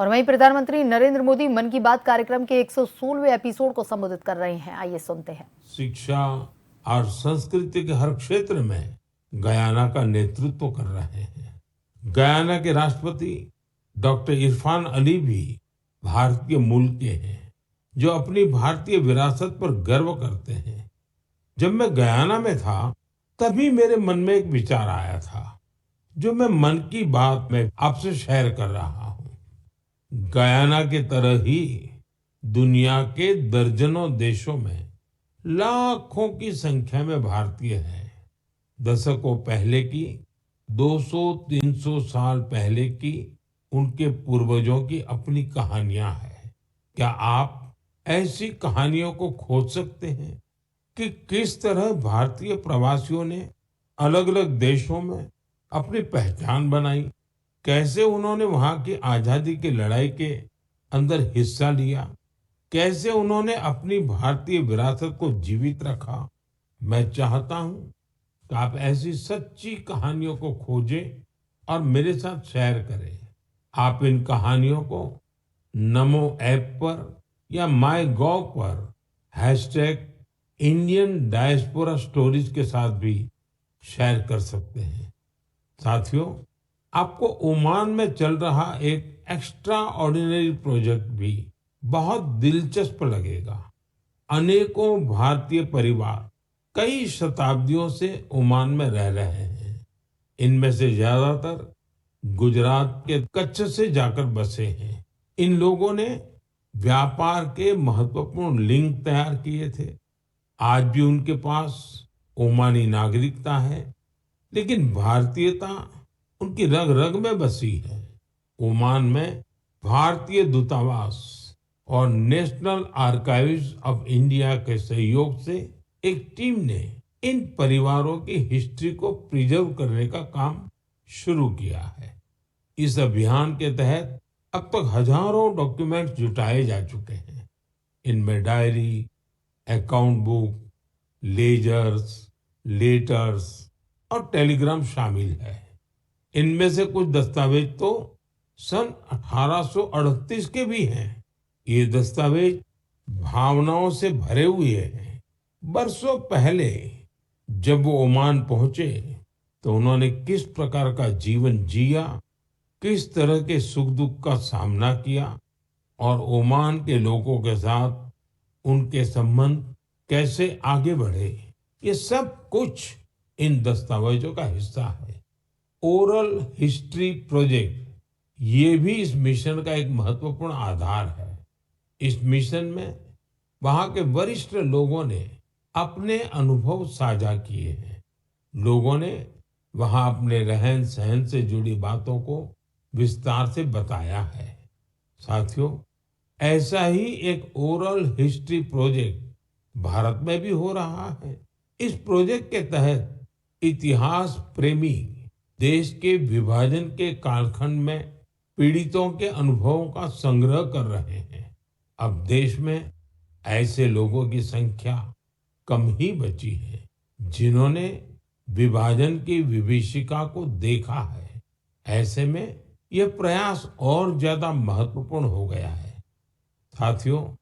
और वहीं प्रधानमंत्री नरेंद्र मोदी मन की बात कार्यक्रम के 116वें एपिसोड को संबोधित कर रहे हैं। आइए सुनते हैं। शिक्षा और संस्कृति के हर क्षेत्र में गयाना का नेतृत्व कर रहे हैं। गयाना के राष्ट्रपति डॉक्टर इरफान अली भी भारतीय मूल के हैं, जो अपनी भारतीय विरासत पर गर्व करते हैं। जब मैं गयाना में था, तभी मेरे मन में एक विचार आया था, जो मैं मन की बात में आपसे शेयर कर रहा हूँ। गयाना के तरह ही दुनिया के दर्जनों देशों में लाखों की संख्या में भारतीय हैं। दशकों पहले की, 200-300 साल पहले की उनके पूर्वजों की अपनी कहानियां हैं। क्या आप ऐसी कहानियों को खोज सकते हैं कि किस तरह भारतीय प्रवासियों ने अलग अलग देशों में अपनी पहचान बनाई, कैसे उन्होंने वहां की आजादी की लड़ाई के अंदर हिस्सा लिया, कैसे उन्होंने अपनी भारतीय विरासत को जीवित रखा। मैं चाहता हूं कि आप ऐसी सच्ची कहानियों को खोजें और मेरे साथ शेयर करें। आप इन कहानियों को नमो ऐप पर या माय गॉव पर #इंडियन डायस्पोरा स्टोरीज के साथ भी शेयर कर सकते हैं। साथियों, आपको ओमान में चल रहा एक एक्स्ट्रा ऑर्डिनरी प्रोजेक्ट भी बहुत दिलचस्प लगेगा। अनेकों भारतीय परिवार कई शताब्दियों से ओमान में रह रहे हैं। इनमें से ज्यादातर गुजरात के कच्छ से जाकर बसे हैं। इन लोगों ने व्यापार के महत्वपूर्ण लिंक तैयार किए थे। आज भी उनके पास ओमानी नागरिकता है, लेकिन भारतीयता उनकी रग रग में बसी है। ओमान में भारतीय दूतावास और नेशनल आर्काइव्स ऑफ इंडिया के सहयोग से एक टीम ने इन परिवारों की हिस्ट्री को प्रिजर्व करने का काम शुरू किया है। इस अभियान के तहत अब तक हजारों डॉक्यूमेंट्स जुटाए जा चुके हैं। इनमें diary, account book, ledgers, letters और टेलीग्राम शामिल है। इनमें से कुछ दस्तावेज तो सन 1838 के भी हैं। ये दस्तावेज भावनाओं से भरे हुए हैं। बरसों पहले जब वो ओमान पहुंचे, तो उन्होंने किस प्रकार का जीवन जिया, किस तरह के सुख दुख का सामना किया और ओमान के लोगों के साथ उनके संबंध कैसे आगे बढ़े, ये सब कुछ इन दस्तावेजों का हिस्सा है। ओरल हिस्ट्री प्रोजेक्ट, ये भी इस मिशन का एक महत्वपूर्ण आधार है। इस मिशन में वहां के वरिष्ठ लोगों ने अपने अनुभव साझा किए हैं। लोगों ने वहां अपने रहन सहन से जुड़ी बातों को विस्तार से बताया है। साथियों, ऐसा ही एक ओरल हिस्ट्री प्रोजेक्ट भारत में भी हो रहा है। इस प्रोजेक्ट के तहत इतिहास प्रेमी देश के विभाजन के कालखंड में पीड़ितों के अनुभवों का संग्रह कर रहे हैं। अब देश में ऐसे लोगों की संख्या कम ही बची है, जिन्होंने विभाजन की विभीषिका को देखा है। ऐसे में यह प्रयास और ज्यादा महत्वपूर्ण हो गया है। साथियों,